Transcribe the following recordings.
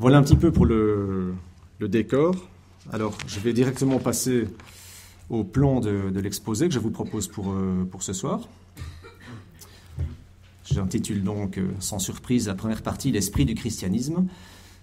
Voilà un petit peu pour le décor. Alors, je vais directement passer au plan de l'exposé que je vous propose pour ce soir. J'intitule donc, sans surprise, la première partie, l'esprit du christianisme.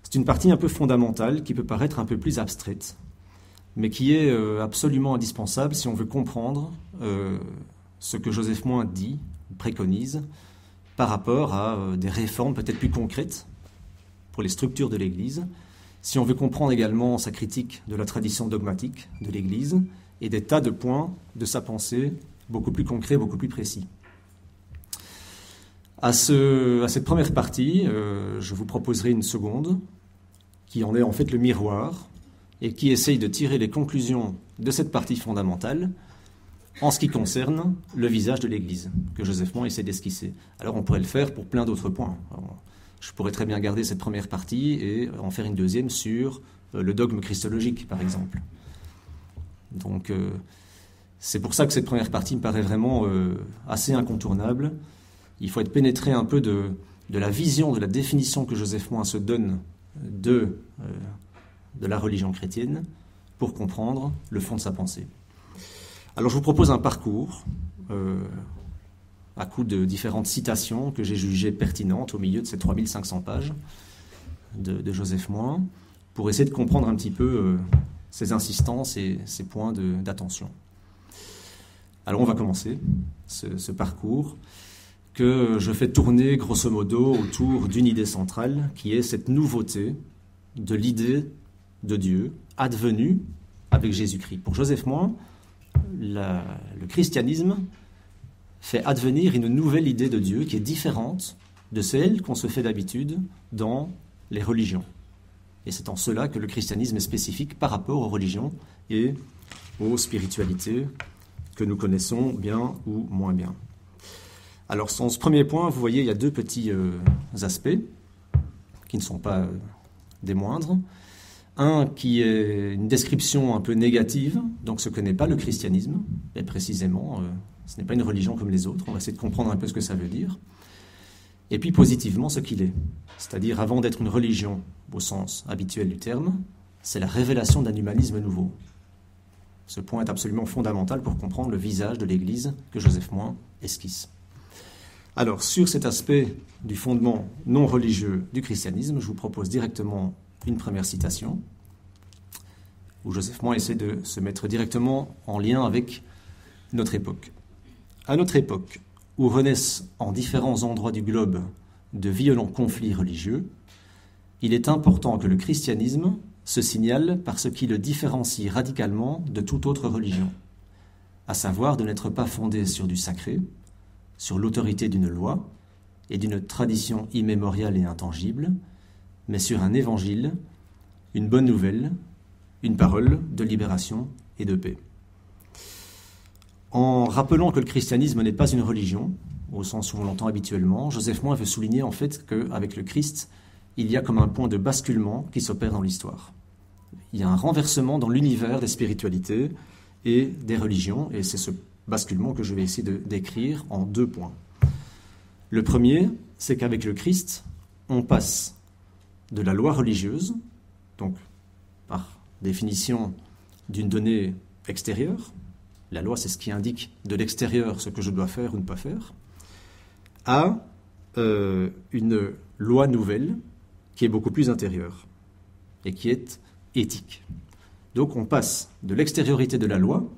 C'est une partie un peu fondamentale qui peut paraître un peu plus abstraite, mais qui est absolument indispensable si on veut comprendre ce que Joseph Moins dit, préconise, par rapport à des réformes peut-être plus concrètes pour les structures de l'Église, si on veut comprendre également sa critique de la tradition dogmatique de l'Église et des tas de points de sa pensée beaucoup plus concrets, beaucoup plus précis. À cette première partie, je vous proposerai une seconde, qui en est en fait le miroir, et qui essaye de tirer les conclusions de cette partie fondamentale en ce qui concerne le visage de l'Église, que Joseph Moins essaie d'esquisser. Alors on pourrait le faire pour plein d'autres points. Alors, je pourrais très bien garder cette première partie et en faire une deuxième sur le dogme christologique, par exemple. Donc c'est pour ça que cette première partie me paraît vraiment assez incontournable. Il faut être pénétré un peu de la vision, de la définition que Joseph Moins se donne de la religion chrétienne pour comprendre le fond de sa pensée. Alors je vous propose un parcours à coup de différentes citations que j'ai jugées pertinentes au milieu de ces 3500 pages de Joseph Moins pour essayer de comprendre un petit peu ses insistances et ses points d'attention. Alors on va commencer ce parcours que je fais tourner grosso modo autour d'une idée centrale qui est cette nouveauté de l'idée de Dieu advenue avec Jésus-Christ. Pour Joseph Moins, le christianisme fait advenir une nouvelle idée de Dieu qui est différente de celle qu'on se fait d'habitude dans les religions. Et c'est en cela que le christianisme est spécifique par rapport aux religions et aux spiritualités que nous connaissons bien ou moins bien. Alors, dans ce premier point, vous voyez, il y a deux petits aspects qui ne sont pas des moindres. Un qui est une description un peu négative, donc ce que n'est pas le christianisme, et précisément, ce n'est pas une religion comme les autres, on va essayer de comprendre un peu ce que ça veut dire. Et puis positivement, ce qu'il est. C'est-à-dire, avant d'être une religion, au sens habituel du terme, c'est la révélation d'un humanisme nouveau. Ce point est absolument fondamental pour comprendre le visage de l'Église que Joseph Moins esquisse. Alors, sur cet aspect du fondement non religieux du christianisme, je vous propose directement une première citation, où Joseph Moins essaie de se mettre directement en lien avec notre époque. À notre époque, où renaissent en différents endroits du globe de violents conflits religieux, il est important que le christianisme se signale par ce qui le différencie radicalement de toute autre religion, à savoir de n'être pas fondé sur du sacré, sur l'autorité d'une loi et d'une tradition immémoriale et intangible, mais sur un évangile, une bonne nouvelle, une parole de libération et de paix. En rappelant que le christianisme n'est pas une religion, au sens où on l'entend habituellement, Joseph Moins veut souligner en fait qu'avec le Christ, il y a comme un point de basculement qui s'opère dans l'histoire. Il y a un renversement dans l'univers des spiritualités et des religions, et c'est ce basculement que je vais essayer de décrire en deux points. Le premier, c'est qu'avec le Christ, on passe de la loi religieuse, donc par définition d'une donnée extérieure, la loi c'est ce qui indique de l'extérieur ce que je dois faire ou ne pas faire, à une loi nouvelle qui est beaucoup plus intérieure et qui est éthique. Donc on passe de l'extériorité de la loi,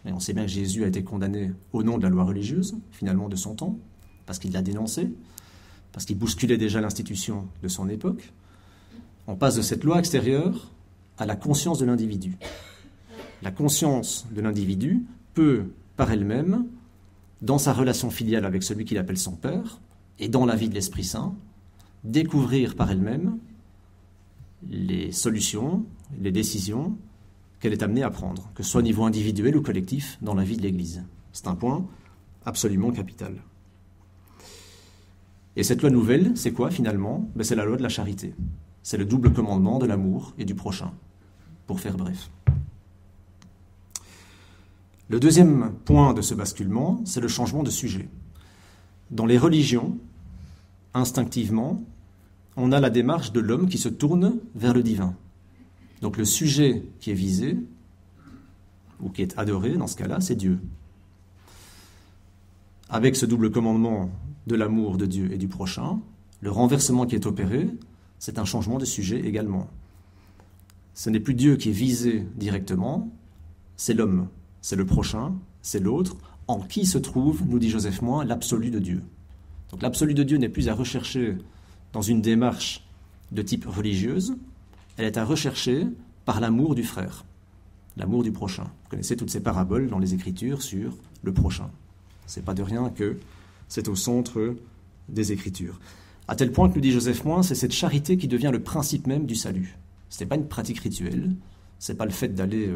et on sait bien que Jésus a été condamné au nom de la loi religieuse, finalement de son temps, parce qu'il l'a dénoncée, parce qu'il bousculait déjà l'institution de son époque. On passe de cette loi extérieure à la conscience de l'individu. La conscience de l'individu peut, par elle-même, dans sa relation filiale avec celui qu'il appelle son Père, et dans la vie de l'Esprit Saint, découvrir par elle-même les solutions, les décisions qu'elle est amenée à prendre, que ce soit au niveau individuel ou collectif dans la vie de l'Église. C'est un point absolument capital. Et cette loi nouvelle, c'est quoi finalement ? C'est la loi de la charité. C'est le double commandement de l'amour et du prochain, pour faire bref. Le deuxième point de ce basculement, c'est le changement de sujet. Dans les religions, instinctivement, on a la démarche de l'homme qui se tourne vers le divin. Donc le sujet qui est visé, ou qui est adoré dans ce cas-là, c'est Dieu. Avec ce double commandement de l'amour de Dieu et du prochain, le renversement qui est opéré, c'est un changement de sujet également. Ce n'est plus Dieu qui est visé directement, c'est l'homme, c'est le prochain, c'est l'autre, en qui se trouve, nous dit Joseph Moin, l'absolu de Dieu. Donc l'absolu de Dieu n'est plus à rechercher dans une démarche de type religieuse, elle est à rechercher par l'amour du frère, l'amour du prochain. Vous connaissez toutes ces paraboles dans les Écritures sur le prochain. C'est pas de rien que c'est au centre des Écritures. À tel point que nous dit Joseph Moin, c'est cette charité qui devient le principe même du salut. Ce n'est pas une pratique rituelle, ce n'est pas le fait d'aller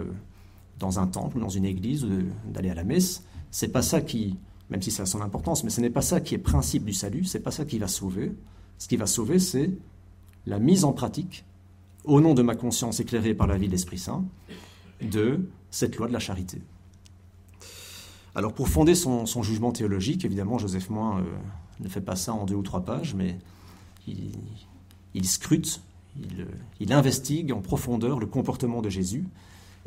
dans un temple ou dans une église ou d'aller à la messe. C'est pas ça qui, même si ça a son importance, mais ce n'est pas ça qui est principe du salut, c'est pas ça qui va sauver. Ce qui va sauver, c'est la mise en pratique, au nom de ma conscience éclairée par la vie de l'Esprit Saint, de cette loi de la charité. Alors pour fonder son jugement théologique, évidemment, Joseph Moin ne fait pas ça en 2 ou 3 pages, mais il scrute, il investigue en profondeur le comportement de Jésus,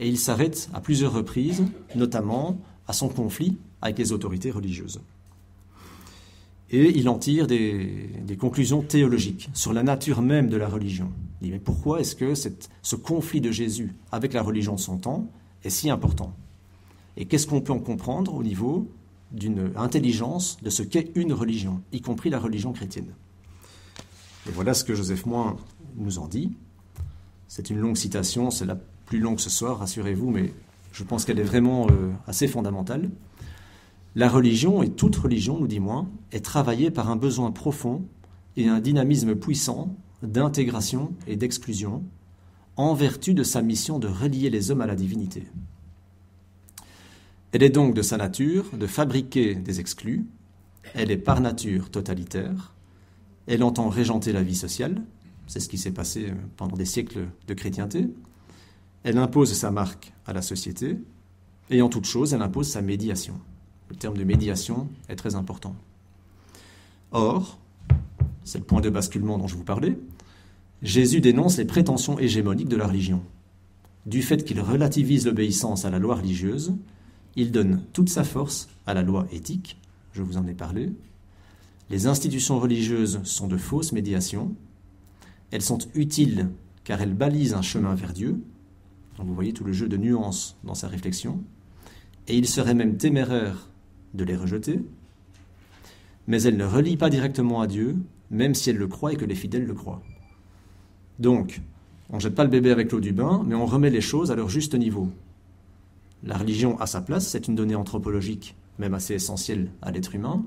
et il s'arrête à plusieurs reprises, notamment à son conflit avec les autorités religieuses. Et il en tire des conclusions théologiques sur la nature même de la religion. Il dit, mais pourquoi est-ce que ce conflit de Jésus avec la religion de son temps est si important ? Et qu'est-ce qu'on peut en comprendre au niveau d'une intelligence de ce qu'est une religion, y compris la religion chrétienne ? Et voilà ce que Joseph Moin nous en dit. C'est une longue citation, c'est la plus longue ce soir, rassurez-vous, mais je pense qu'elle est vraiment assez fondamentale. La religion, et toute religion, nous dit Moin, est travaillée par un besoin profond et un dynamisme puissant d'intégration et d'exclusion, en vertu de sa mission de relier les hommes à la divinité. Elle est donc de sa nature de fabriquer des exclus, elle est par nature totalitaire, elle entend régenter la vie sociale, c'est ce qui s'est passé pendant des siècles de chrétienté, elle impose sa marque à la société, et en toute chose, elle impose sa médiation. Le terme de médiation est très important. Or, c'est le point de basculement dont je vous parlais, Jésus dénonce les prétentions hégémoniques de la religion. Du fait qu'il relativise l'obéissance à la loi religieuse, il donne toute sa force à la loi éthique, je vous en ai parlé. Les institutions religieuses sont de fausses médiations. Elles sont utiles car elles balisent un chemin vers Dieu. Donc vous voyez tout le jeu de nuances dans sa réflexion. Et il serait même téméraire de les rejeter. Mais elles ne relient pas directement à Dieu, même si elles le croient et que les fidèles le croient. Donc, on ne jette pas le bébé avec l'eau du bain, mais on remet les choses à leur juste niveau. La religion a sa place, c'est une donnée anthropologique, même assez essentielle à l'être humain.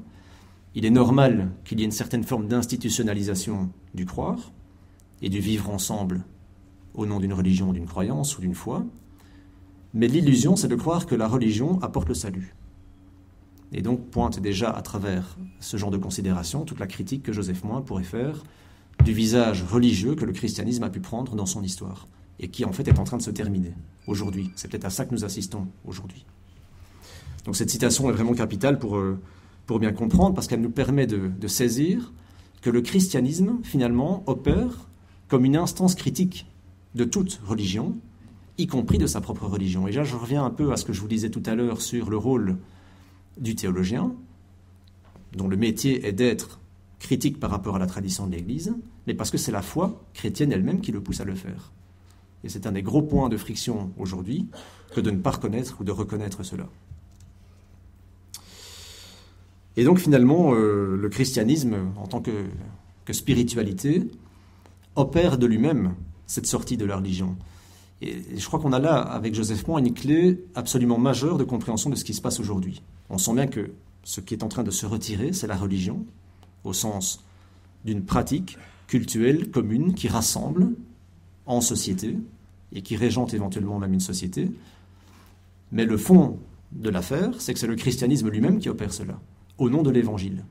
Il est normal qu'il y ait une certaine forme d'institutionnalisation du croire et du vivre ensemble au nom d'une religion, d'une croyance ou d'une foi. Mais l'illusion, c'est de croire que la religion apporte le salut. Et donc pointe déjà à travers ce genre de considération toute la critique que Joseph Moin pourrait faire du visage religieux que le christianisme a pu prendre dans son histoire et qui en fait est en train de se terminer aujourd'hui. C'est peut-être à ça que nous assistons aujourd'hui. Donc cette citation est vraiment capitale pour bien comprendre parce qu'elle nous permet de saisir que le christianisme finalement opère comme une instance critique de toute religion, y compris de sa propre religion. Et là je reviens un peu à ce que je vous disais tout à l'heure sur le rôle du théologien, dont le métier est d'être critique par rapport à la tradition de l'Église, mais parce que c'est la foi chrétienne elle-même qui le pousse à le faire. Et c'est un des gros points de friction aujourd'hui que de ne pas reconnaître ou de reconnaître cela. Et donc finalement, le christianisme, en tant que spiritualité, opère de lui-même cette sortie de la religion. Et je crois qu'on a là, avec Joseph Moin, une clé absolument majeure de compréhension de ce qui se passe aujourd'hui. On sent bien que ce qui est en train de se retirer, c'est la religion, au sens d'une pratique cultuelle commune qui rassemble en société et qui régente éventuellement même une société. Mais le fond de l'affaire, c'est que c'est le christianisme lui-même qui opère cela, au nom de l'évangile.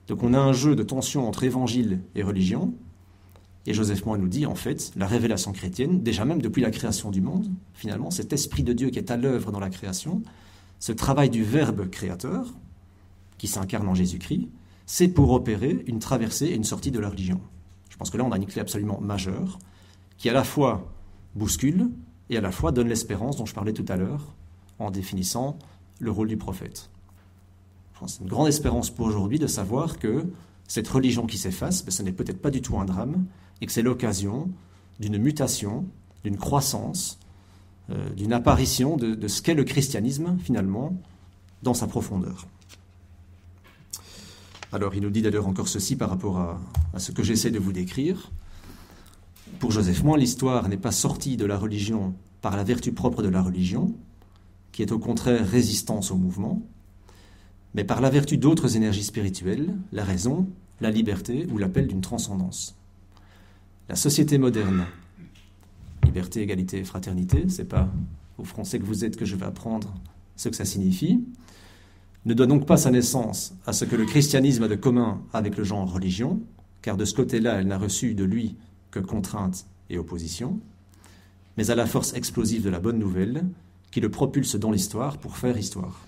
Donc on a un jeu de tension entre évangile et religion, et Joseph Moin nous dit, en fait, la révélation chrétienne, déjà même depuis la création du monde, finalement, cet esprit de Dieu qui est à l'œuvre dans la création, ce travail du Verbe créateur, qui s'incarne en Jésus-Christ, c'est pour opérer une traversée et une sortie de la religion. Je Je pense que là, on a une clé absolument majeure, qui à la fois bouscule et à la fois donne l'espérance dont je parlais tout à l'heure, en définissant le rôle du prophète. C'est une grande espérance pour aujourd'hui de savoir que cette religion qui s'efface, ce n'est peut-être pas du tout un drame, et que c'est l'occasion d'une mutation, d'une croissance, d'une apparition de ce qu'est le christianisme, finalement, dans sa profondeur. Alors, il nous dit d'ailleurs encore ceci par rapport à ce que j'essaie de vous décrire. Pour Joseph Moins, l'histoire n'est pas sortie de la religion par la vertu propre de la religion, qui est au contraire résistance au mouvement, mais par la vertu d'autres énergies spirituelles, la raison, la liberté ou l'appel d'une transcendance. La société moderne, liberté, égalité, fraternité, c'est pas aux Français que vous êtes que je vais apprendre ce que ça signifie, ne doit donc pas sa naissance à ce que le christianisme a de commun avec le genre religion, car de ce côté-là, elle n'a reçu de lui que contrainte et opposition, mais à la force explosive de la bonne nouvelle qui le propulse dans l'histoire pour faire histoire.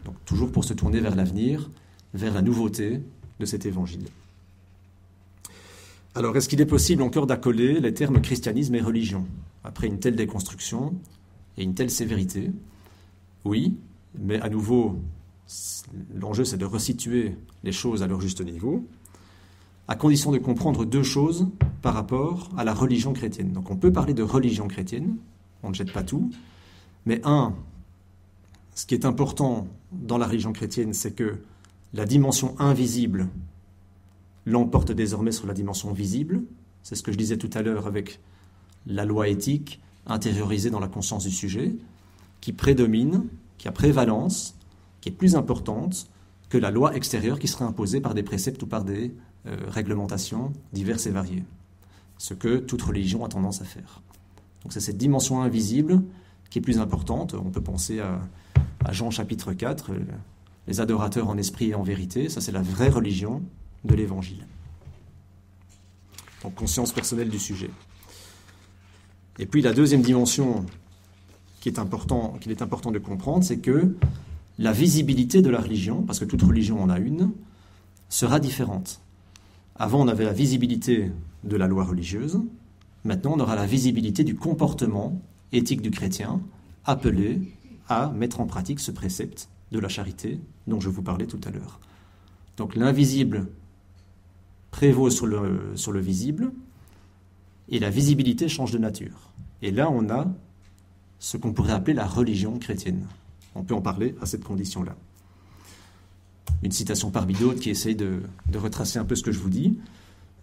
Donc toujours pour se tourner vers l'avenir, vers la nouveauté de cet évangile. Alors, est-ce qu'il est possible encore d'accoler les termes christianisme et religion après une telle déconstruction et une telle sévérité? Oui, mais à nouveau, l'enjeu c'est de resituer les choses à leur juste niveau, à condition de comprendre deux choses par rapport à la religion chrétienne. Donc on peut parler de religion chrétienne, on ne jette pas tout, mais ce qui est important dans la religion chrétienne, c'est que la dimension invisible l'emporte désormais sur la dimension visible. C'est ce que je disais tout à l'heure avec la loi éthique intériorisée dans la conscience du sujet, qui prédomine, qui a prévalence, qui est plus importante que la loi extérieure qui serait imposée par des préceptes ou par des réglementations diverses et variées. Ce que toute religion a tendance à faire. Donc c'est cette dimension invisible qui est plus importante. On peut penser à Jean chapitre 4, les adorateurs en esprit et en vérité. Ça, c'est la vraie religion de l'Évangile. Donc conscience personnelle du sujet. Et puis la deuxième dimension qu'il est important de comprendre, c'est que la visibilité de la religion, parce que toute religion en a une, sera différente. Avant, on avait la visibilité de la loi religieuse. Maintenant, on aura la visibilité du comportement éthique du chrétien, appelé à mettre en pratique ce précepte de la charité dont je vous parlais tout à l'heure. Donc l'invisible prévaut sur le visible, et la visibilité change de nature. Et là, on a ce qu'on pourrait appeler la religion chrétienne. On peut en parler à cette condition-là. Une citation parmi d'autres qui essaye de retracer un peu ce que je vous dis.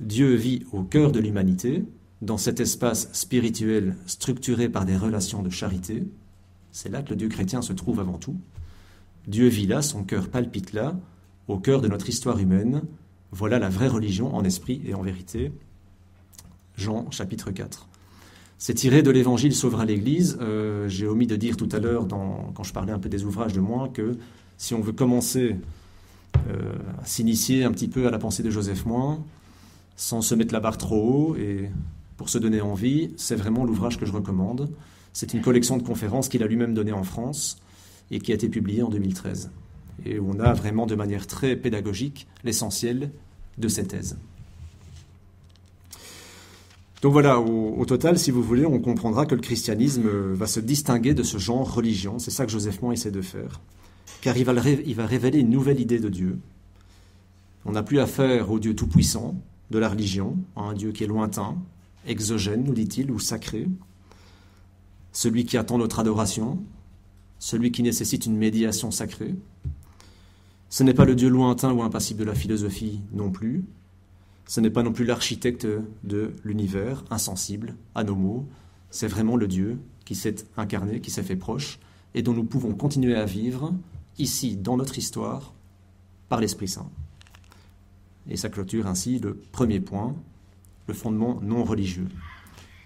Dieu vit au cœur de l'humanité, dans cet espace spirituel structuré par des relations de charité. C'est là que le Dieu chrétien se trouve avant tout. Dieu vit là, son cœur palpite là, au cœur de notre histoire humaine. Voilà la vraie religion en esprit et en vérité. Jean chapitre 4. C'est tiré de l'Évangile Sauvera l'Église. J'ai omis de dire tout à l'heure, quand je parlais un peu des ouvrages de Moins, que si on veut commencer à s'initier un petit peu à la pensée de Joseph Moins, sans se mettre la barre trop haut et pour se donner envie, c'est vraiment l'ouvrage que je recommande. C'est une collection de conférences qu'il a lui-même donnée en France et qui a été publiée en 2013. Et où on a vraiment de manière très pédagogique l'essentiel de ces thèses. Donc voilà, au total, si vous voulez, on comprendra que le christianisme va se distinguer de ce genre religion. C'est ça que Joseph Moins essaie de faire. Car il va révéler une nouvelle idée de Dieu. On n'a plus affaire au Dieu tout-puissant de la religion, à un Dieu qui est lointain, exogène, nous dit-il, ou sacré. Celui qui attend notre adoration, celui qui nécessite une médiation sacrée. Ce n'est pas le Dieu lointain ou impassible de la philosophie non plus. Ce n'est pas non plus l'architecte de l'univers, insensible à nos mots. C'est vraiment le Dieu qui s'est incarné, qui s'est fait proche, et dont nous pouvons continuer à vivre, ici, dans notre histoire, par l'Esprit Saint. Et ça clôture ainsi le premier point, le fondement non religieux.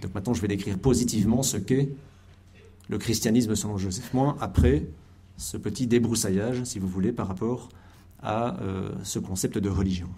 Donc maintenant, je vais décrire positivement ce qu'est le christianisme selon Joseph Moins, après ce petit débroussaillage, si vous voulez, par rapport à ce concept de religion.